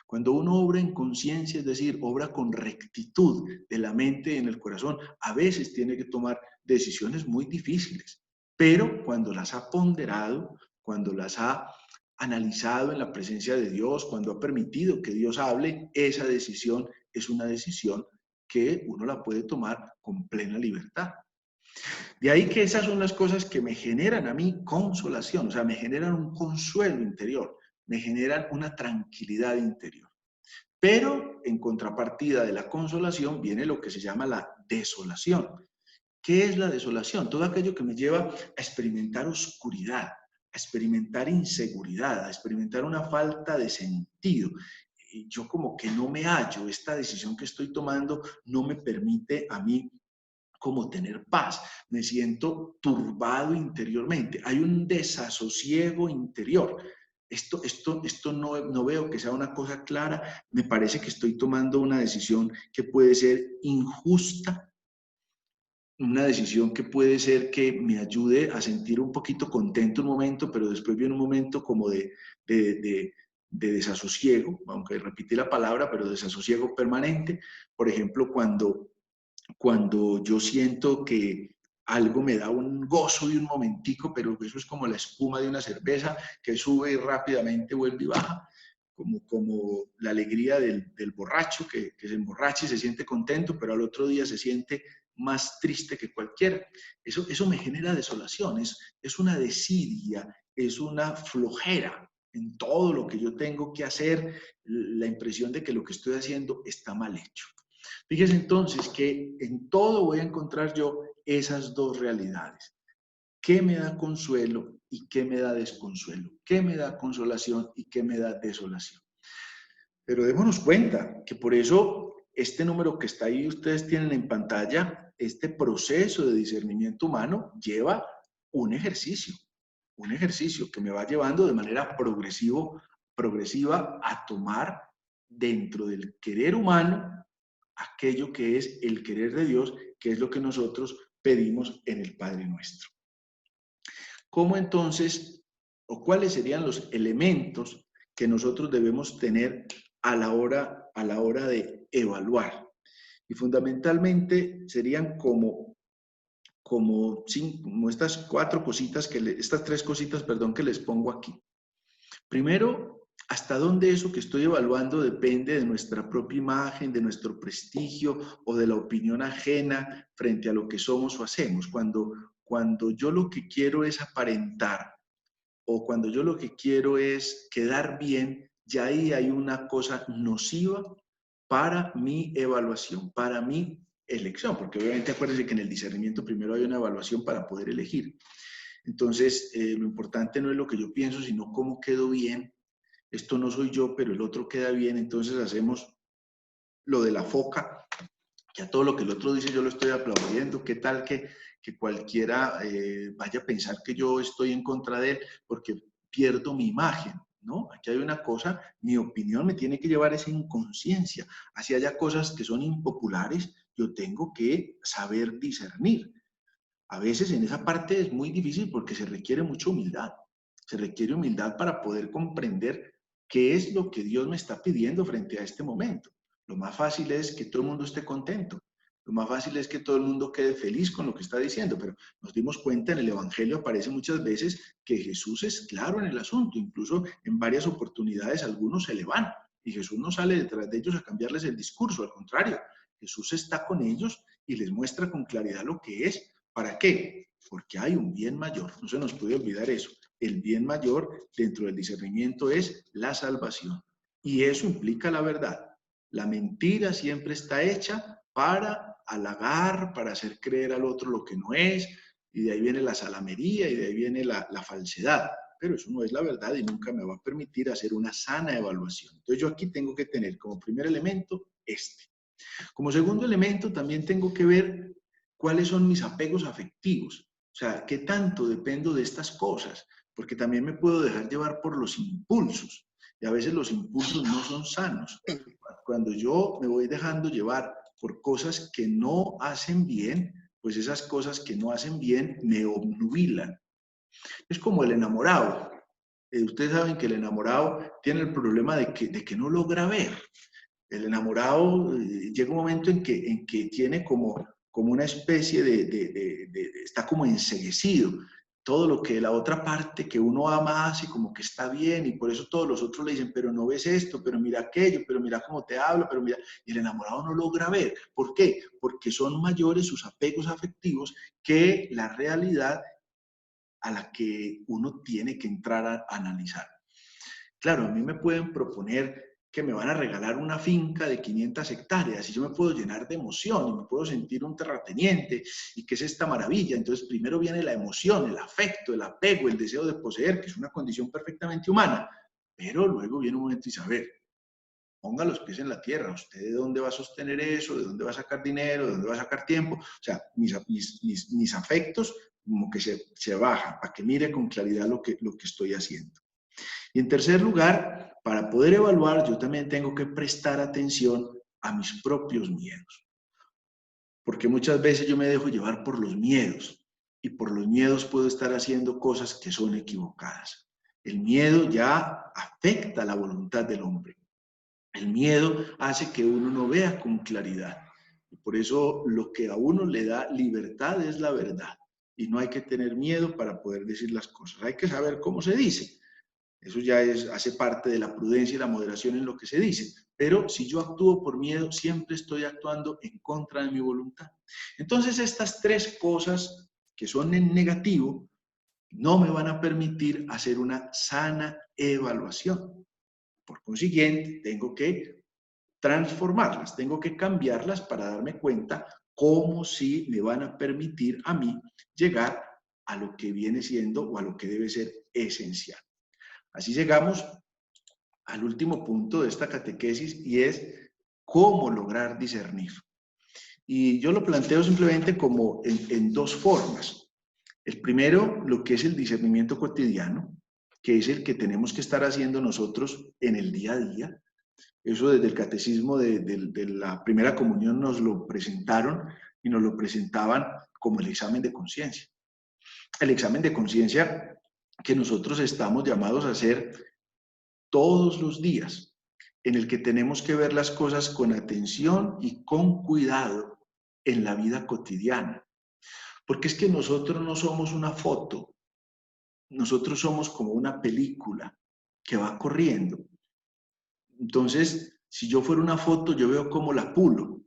Cuando uno obra en conciencia, es decir, obra con rectitud de la mente y en el corazón, a veces tiene que tomar decisiones muy difíciles, pero cuando las ha ponderado, cuando las ha analizado en la presencia de Dios, cuando ha permitido que Dios hable, esa decisión es una decisión que uno la puede tomar con plena libertad. De ahí que esas son las cosas que me generan a mí consolación, o sea, me generan un consuelo interior, me generan una tranquilidad interior. Pero en contrapartida de la consolación viene lo que se llama la desolación. ¿Qué es la desolación? Todo aquello que me lleva a experimentar oscuridad, a experimentar inseguridad, a experimentar una falta de sentido. Y yo como que no me hallo, esta decisión que estoy tomando no me permite a mí como tener paz, me siento turbado interiormente, hay un desasosiego interior. Esto no veo que sea una cosa clara, me parece que estoy tomando una decisión que puede ser injusta, una decisión que puede ser que me ayude a sentir un poquito contento un momento, pero después viene un momento como de de desasosiego, aunque repetí la palabra, pero desasosiego permanente. Por ejemplo, cuando yo siento que algo me da un gozo de un momentico, pero eso es como la espuma de una cerveza que sube y rápidamente vuelve y baja, como la alegría del borracho que se emborracha y se siente contento, pero al otro día se siente más triste que cualquiera. Eso me genera desolación, es una desidia, es una flojera en todo lo que yo tengo que hacer, la impresión de que lo que estoy haciendo está mal hecho. Fíjese entonces que en todo voy a encontrar yo esas dos realidades. ¿Qué me da consuelo y qué me da desconsuelo? ¿Qué me da consolación y qué me da desolación? Pero démonos cuenta que por eso este número que está ahí, ustedes tienen en pantalla, este proceso de discernimiento humano lleva un ejercicio que me va llevando de manera progresiva a tomar dentro del querer humano aquello que es el querer de Dios, que es lo que nosotros pedimos en el Padre Nuestro. ¿Cómo entonces, o cuáles serían los elementos que nosotros debemos tener a la hora de evaluar? Y fundamentalmente serían como estas cuatro cositas, estas tres cositas, perdón, que les pongo aquí. Primero, hasta dónde eso que estoy evaluando depende de nuestra propia imagen, de nuestro prestigio o de la opinión ajena frente a lo que somos o hacemos. Cuando yo lo que quiero es aparentar o cuando yo lo que quiero es quedar bien, ya ahí hay una cosa nociva para mi evaluación, para mi elección, porque obviamente acuérdense que en el discernimiento primero hay una evaluación para poder elegir. Entonces, lo importante no es lo que yo pienso, sino cómo quedo bien. Esto no soy yo, pero el otro queda bien, entonces hacemos lo de la foca, que a todo lo que el otro dice yo lo estoy aplaudiendo. ¿Qué tal que cualquiera vaya a pensar que yo estoy en contra de él porque pierdo mi imagen? ¿No? Aquí hay una cosa, mi opinión me tiene que llevar esa inconsciencia. Así haya cosas que son impopulares, yo tengo que saber discernir. A veces en esa parte es muy difícil porque se requiere mucha humildad. Se requiere humildad para poder comprender qué es lo que Dios me está pidiendo frente a este momento. Lo más fácil es que todo el mundo esté contento. Lo más fácil es que todo el mundo quede feliz con lo que está diciendo, pero nos dimos cuenta en el Evangelio, aparece muchas veces que Jesús es claro en el asunto. Incluso en varias oportunidades algunos se le van y Jesús no sale detrás de ellos a cambiarles el discurso. Al contrario, Jesús está con ellos y les muestra con claridad lo que es. ¿Para qué? Porque hay un bien mayor. No se nos puede olvidar eso. El bien mayor dentro del discernimiento es la salvación. Y eso implica la verdad. La mentira siempre está hecha para halagar, para hacer creer al otro lo que no es, y de ahí viene la salamería y de ahí viene la falsedad. Pero eso no es la verdad y nunca me va a permitir hacer una sana evaluación. Entonces yo aquí tengo que tener como primer elemento este. Como segundo elemento también tengo que ver cuáles son mis apegos afectivos. O sea, qué tanto dependo de estas cosas, porque también me puedo dejar llevar por los impulsos. Y a veces los impulsos no son sanos. Cuando yo me voy dejando llevar por cosas que no hacen bien, pues esas cosas que no hacen bien me obnubilan. Es como el enamorado. Ustedes saben que el enamorado tiene el problema de que no logra ver. El enamorado llega un momento en que tiene como una especie está como enceguecido. Todo lo que la otra parte que uno ama hace como que está bien y por eso todos los otros le dicen, pero no ves esto, pero mira aquello, pero mira cómo te habla, pero mira, y el enamorado no logra ver. ¿Por qué? Porque son mayores sus apegos afectivos que la realidad a la que uno tiene que entrar a analizar. Claro, a mí me pueden proponer que me van a regalar una finca de 500 hectáreas y yo me puedo llenar de emoción y me puedo sentir un terrateniente y que es esta maravilla. Entonces primero viene la emoción, el afecto, el apego, el deseo de poseer, que es una condición perfectamente humana. Pero luego viene un momento y dice, a ver, ponga los pies en la tierra. ¿Usted de dónde va a sostener eso? ¿De dónde va a sacar dinero? ¿De dónde va a sacar tiempo? O sea, mis afectos como que se bajan para que mire con claridad lo que estoy haciendo. Y en tercer lugar, para poder evaluar, yo también tengo que prestar atención a mis propios miedos. Porque muchas veces yo me dejo llevar por los miedos y por los miedos puedo estar haciendo cosas que son equivocadas. El miedo ya afecta la voluntad del hombre. El miedo hace que uno no vea con claridad. Y por eso lo que a uno le da libertad es la verdad. Y no hay que tener miedo para poder decir las cosas. Hay que saber cómo se dice. Eso ya hace parte de la prudencia y la moderación en lo que se dice. Pero si yo actúo por miedo, siempre estoy actuando en contra de mi voluntad. Entonces, estas tres cosas que son en negativo no me van a permitir hacer una sana evaluación. Por consiguiente, tengo que transformarlas, tengo que cambiarlas para darme cuenta cómo sí me van a permitir a mí llegar a lo que viene siendo o a lo que debe ser esencial. Así llegamos al último punto de esta catequesis y es cómo lograr discernir. Y yo lo planteo simplemente como en dos formas. El primero, lo que es el discernimiento cotidiano, que es el que tenemos que estar haciendo nosotros en el día a día. Eso desde el catecismo de la primera comunión nos lo presentaron y nos lo presentaban como el examen de conciencia. El examen de conciencia que nosotros estamos llamados a hacer todos los días, en el que tenemos que ver las cosas con atención y con cuidado en la vida cotidiana. Porque es que nosotros no somos una foto, nosotros somos como una película que va corriendo. Entonces, si yo fuera una foto, yo veo cómo la pulo.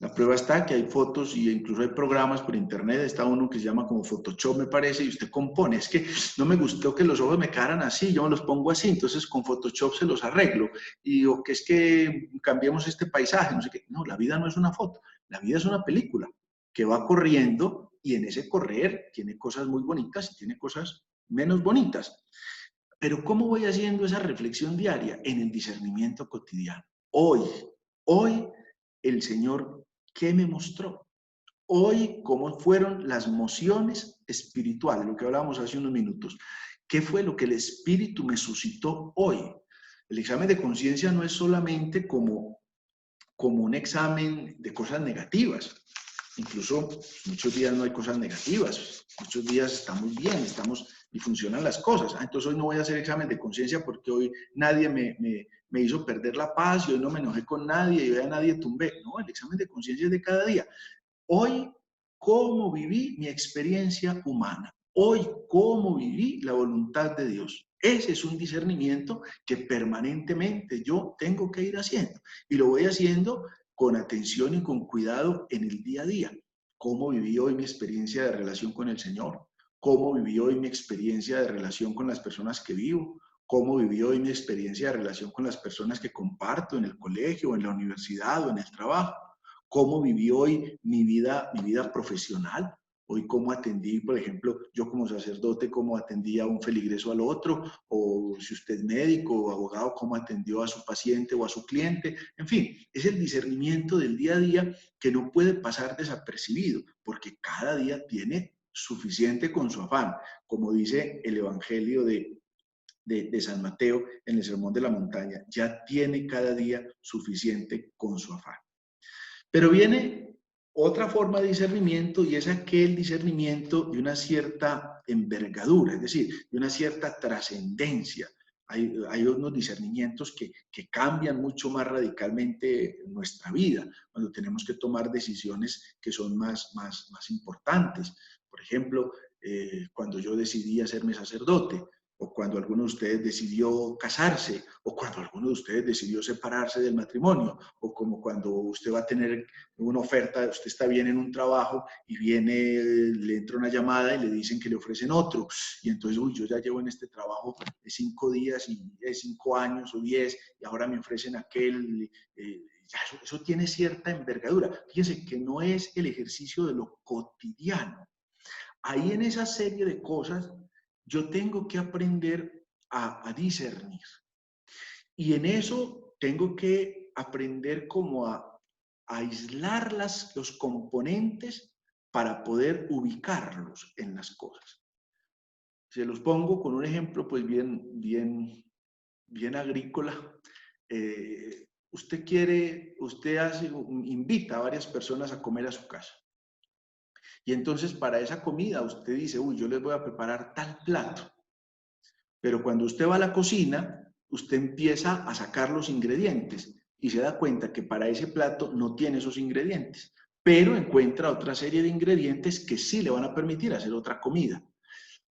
La prueba está que hay fotos y incluso hay programas por internet, está uno que se llama como Photoshop, me parece, y usted compone. Es que no me gustó que los ojos me quedaran así, yo me los pongo así, entonces con Photoshop se los arreglo. Y o que es que cambiemos este paisaje, no sé qué. No, la vida no es una foto, la vida es una película que va corriendo y en ese correr tiene cosas muy bonitas y tiene cosas menos bonitas. Pero ¿cómo voy haciendo esa reflexión diaria? En el discernimiento cotidiano. Hoy, el Señor, ¿qué me mostró? Hoy, ¿cómo fueron las mociones espirituales? Lo que hablábamos hace unos minutos. ¿Qué fue lo que el Espíritu me suscitó hoy? El examen de conciencia no es solamente como un examen de cosas negativas. Incluso muchos días no hay cosas negativas, muchos días estamos bien, estamos y funcionan las cosas. Entonces hoy no voy a hacer examen de conciencia porque hoy nadie me hizo perder la paz y hoy no me enojé con nadie y hoy a nadie tumbé. No, el examen de conciencia es de cada día. Hoy, ¿cómo viví mi experiencia humana? Hoy, ¿cómo viví la voluntad de Dios? Ese es un discernimiento que permanentemente yo tengo que ir haciendo. Y lo voy haciendo con atención y con cuidado en el día a día. ¿Cómo viví hoy mi experiencia de relación con el Señor? ¿Cómo viví hoy mi experiencia de relación con las personas que vivo? ¿Cómo viví hoy mi experiencia de relación con las personas que comparto en el colegio, en la universidad o en el trabajo? ¿Cómo viví hoy mi vida profesional? Hoy cómo atendí, por ejemplo, yo como sacerdote, cómo atendí a un feligreso al otro, o si usted es médico o abogado, cómo atendió a su paciente o a su cliente. En fin, es el discernimiento del día a día que no puede pasar desapercibido, porque cada día tiene suficiente con su afán, como dice el Evangelio de San Mateo en el Sermón de la Montaña, ya tiene cada día suficiente con su afán. Pero viene otra forma de discernimiento y es aquel discernimiento de una cierta envergadura, es decir, de una cierta trascendencia. Hay unos discernimientos que cambian mucho más radicalmente nuestra vida, cuando tenemos que tomar decisiones que son más importantes. Por ejemplo, cuando yo decidí hacerme sacerdote, o cuando alguno de ustedes decidió casarse, o cuando alguno de ustedes decidió separarse del matrimonio, o como cuando usted va a tener una oferta, usted está bien en un trabajo y le entra una llamada y le dicen que le ofrecen otro, y entonces, uy, yo ya llevo en este trabajo de 5 días y 5 años o 10, y ahora me ofrecen aquel, eso tiene cierta envergadura. Fíjense que no es el ejercicio de lo cotidiano. Ahí en esa serie de cosas yo tengo que aprender a discernir. Y en eso tengo que aprender como a aislar los componentes para poder ubicarlos en las cosas. Se los pongo con un ejemplo pues bien agrícola. Usted invita a varias personas a comer a su casa. Y entonces para esa comida usted dice, uy, yo les voy a preparar tal plato. Pero cuando usted va a la cocina, usted empieza a sacar los ingredientes y se da cuenta que para ese plato no tiene esos ingredientes, pero encuentra otra serie de ingredientes que sí le van a permitir hacer otra comida.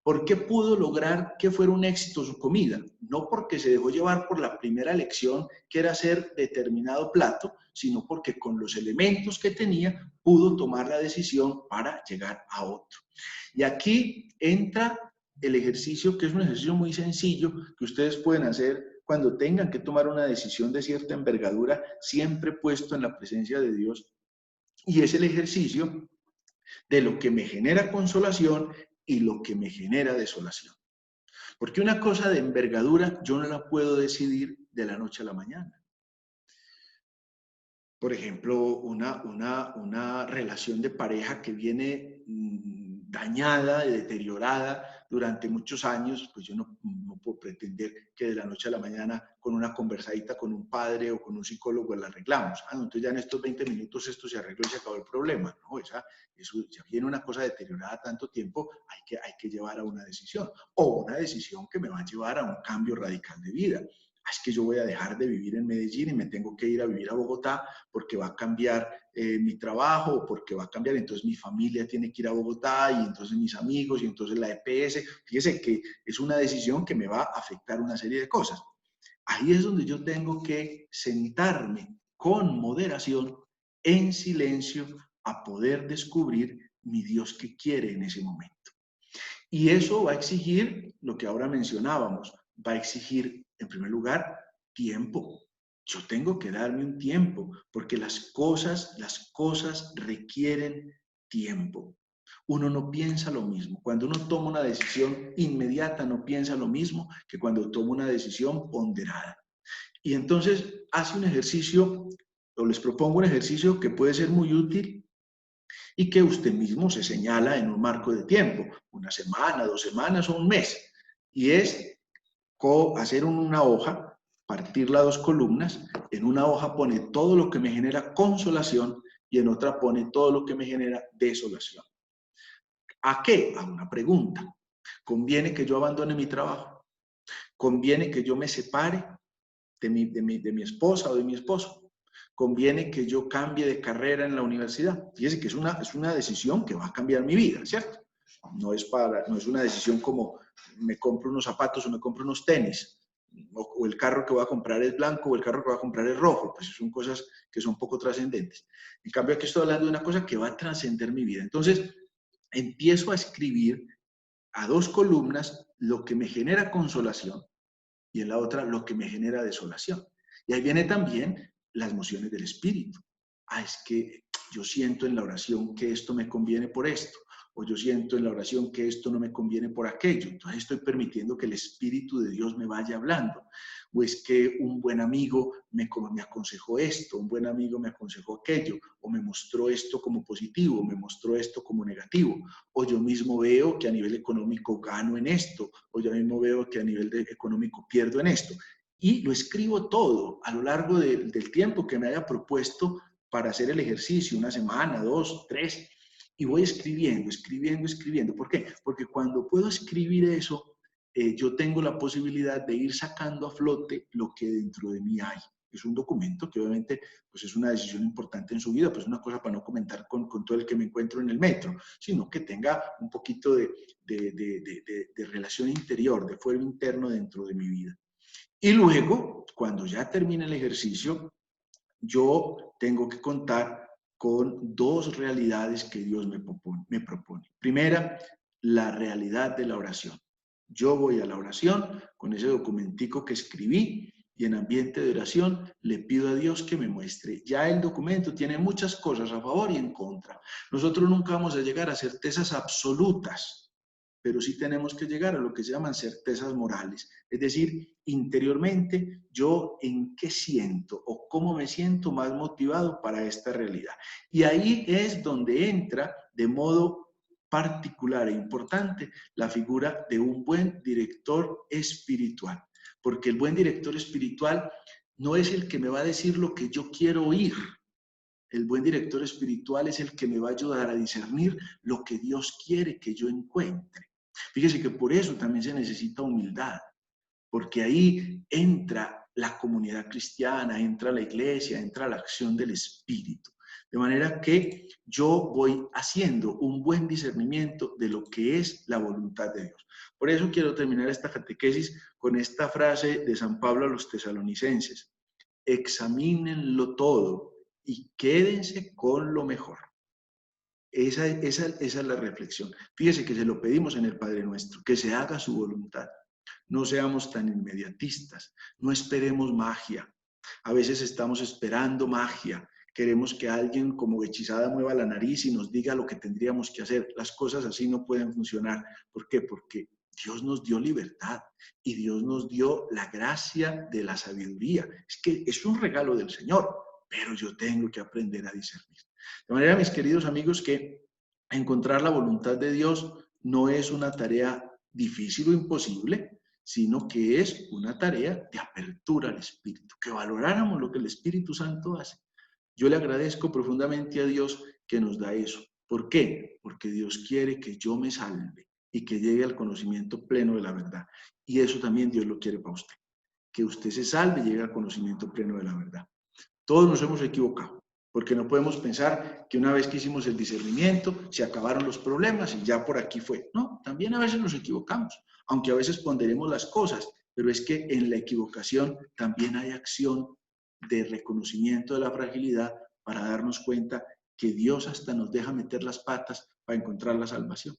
¿Por qué pudo lograr que fuera un éxito su comida? No porque se dejó llevar por la primera elección, que era hacer determinado plato, sino porque con los elementos que tenía pudo tomar la decisión para llegar a otro. Y aquí entra el ejercicio, que es un ejercicio muy sencillo, que ustedes pueden hacer cuando tengan que tomar una decisión de cierta envergadura, siempre puesto en la presencia de Dios. Y es el ejercicio de lo que me genera consolación y lo que me genera desolación. Porque una cosa de envergadura yo no la puedo decidir de la noche a la mañana. Por ejemplo, una relación de pareja que viene dañada, deteriorada durante muchos años, pues yo no puedo pretender que de la noche a la mañana con una conversadita con un padre o con un psicólogo la arreglamos. No, entonces ya en estos 20 minutos esto se arregló y se acabó el problema. No, eso ya viene una cosa deteriorada tanto tiempo, hay que llevar a una decisión. O una decisión que me va a llevar a un cambio radical de vida. Es que yo voy a dejar de vivir en Medellín y me tengo que ir a vivir a Bogotá porque va a cambiar mi trabajo o porque va a cambiar, entonces mi familia tiene que ir a Bogotá y entonces mis amigos y entonces la EPS. Fíjese que es una decisión que me va a afectar una serie de cosas. Ahí es donde yo tengo que sentarme con moderación, en silencio, a poder descubrir mi Dios que quiere en ese momento. Y eso va a exigir lo que ahora mencionábamos, va a exigir, en primer lugar, tiempo. Yo tengo que darme un tiempo, porque las cosas requieren tiempo. Uno no piensa lo mismo. Cuando uno toma una decisión inmediata, no piensa lo mismo que cuando toma una decisión ponderada. Y entonces hace un ejercicio, o les propongo un ejercicio que puede ser muy útil y que usted mismo se señala en un marco de tiempo, una semana, 2 semanas o un mes. Y es hacer una hoja, partirla a 2 columnas. En una hoja pone todo lo que me genera consolación y en otra pone todo lo que me genera desolación. ¿A qué? A una pregunta. ¿Conviene que yo abandone mi trabajo? ¿Conviene que yo me separe de mi esposa o de mi esposo? ¿Conviene que yo cambie de carrera en la universidad? Fíjese que es una decisión que va a cambiar mi vida, ¿cierto? No es una decisión como me compro unos zapatos o me compro unos tenis, o el carro que voy a comprar es blanco o el carro que voy a comprar es rojo, pues son cosas que son poco trascendentes. En cambio, aquí estoy hablando de una cosa que va a trascender mi vida. Entonces, empiezo a escribir a 2 columnas lo que me genera consolación y en la otra lo que me genera desolación. Y ahí viene también las emociones del espíritu. Es que yo siento en la oración que esto me conviene por esto, o yo siento en la oración que esto no me conviene por aquello. Entonces estoy permitiendo que el Espíritu de Dios me vaya hablando. O es que un buen amigo me aconsejó esto, un buen amigo me aconsejó aquello, o me mostró esto como positivo, o me mostró esto como negativo. O yo mismo veo que a nivel económico gano en esto, o yo mismo veo que a nivel económico pierdo en esto. Y lo escribo todo a lo largo del tiempo que me haya propuesto para hacer el ejercicio, 1 semana, 2, 3, y voy escribiendo, escribiendo, escribiendo. ¿Por qué? Porque cuando puedo escribir eso, yo tengo la posibilidad de ir sacando a flote lo que dentro de mí hay. Es un documento que obviamente pues es una decisión importante en su vida, pues una cosa para no comentar con todo el que me encuentro en el metro, sino que tenga un poquito de relación interior, de fuego interno dentro de mi vida. Y luego, cuando ya termine el ejercicio, yo tengo que contar con 2 realidades que Dios me propone. Primera, la realidad de la oración. Yo voy a la oración con ese documentico que escribí y en ambiente de oración le pido a Dios que me muestre. Ya el documento tiene muchas cosas a favor y en contra. Nosotros nunca vamos a llegar a certezas absolutas, pero sí tenemos que llegar a lo que se llaman certezas morales. Es decir, interiormente, yo en qué siento o cómo me siento más motivado para esta realidad. Y ahí es donde entra de modo particular e importante la figura de un buen director espiritual. Porque el buen director espiritual no es el que me va a decir lo que yo quiero oír. El buen director espiritual es el que me va a ayudar a discernir lo que Dios quiere que yo encuentre. Fíjese que por eso también se necesita humildad. porque ahí entra la comunidad cristiana, entra la iglesia, entra la acción del Espíritu. De manera que yo voy haciendo un buen discernimiento de lo que es la voluntad de Dios. Por eso quiero terminar esta catequesis con esta frase de San Pablo a los tesalonicenses: examínenlo todo y quédense con lo mejor. Esa es la reflexión. Fíjese que se lo pedimos en el Padre Nuestro, que se haga su voluntad. No seamos tan inmediatistas, no esperemos magia. A veces estamos esperando magia. Queremos que alguien como hechizada mueva la nariz y nos diga lo que tendríamos que hacer. Las cosas así no pueden funcionar. ¿Por qué? Porque Dios nos dio libertad y Dios nos dio la gracia de la sabiduría. Es que es un regalo del Señor, pero yo tengo que aprender a discernir. De manera, mis queridos amigos, que encontrar la voluntad de Dios no es una tarea difícil o imposible, sino que es una tarea de apertura al Espíritu, que valoráramos lo que el Espíritu Santo hace. Yo le agradezco profundamente a Dios que nos da eso. ¿Por qué? Porque Dios quiere que yo me salve y que llegue al conocimiento pleno de la verdad. Y eso también Dios lo quiere para usted, que usted se salve y llegue al conocimiento pleno de la verdad. Todos nos hemos equivocado, porque no podemos pensar que una vez que hicimos el discernimiento se acabaron los problemas y ya por aquí fue. No, también a veces nos equivocamos, aunque a veces ponderemos las cosas, pero es que en la equivocación también hay acción de reconocimiento de la fragilidad para darnos cuenta que Dios hasta nos deja meter las patas para encontrar la salvación,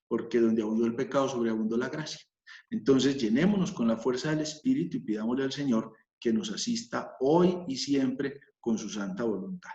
porque donde abundó el pecado, sobreabundó la gracia. Entonces, llenémonos con la fuerza del Espíritu y pidámosle al Señor que nos asista hoy y siempre con su santa voluntad.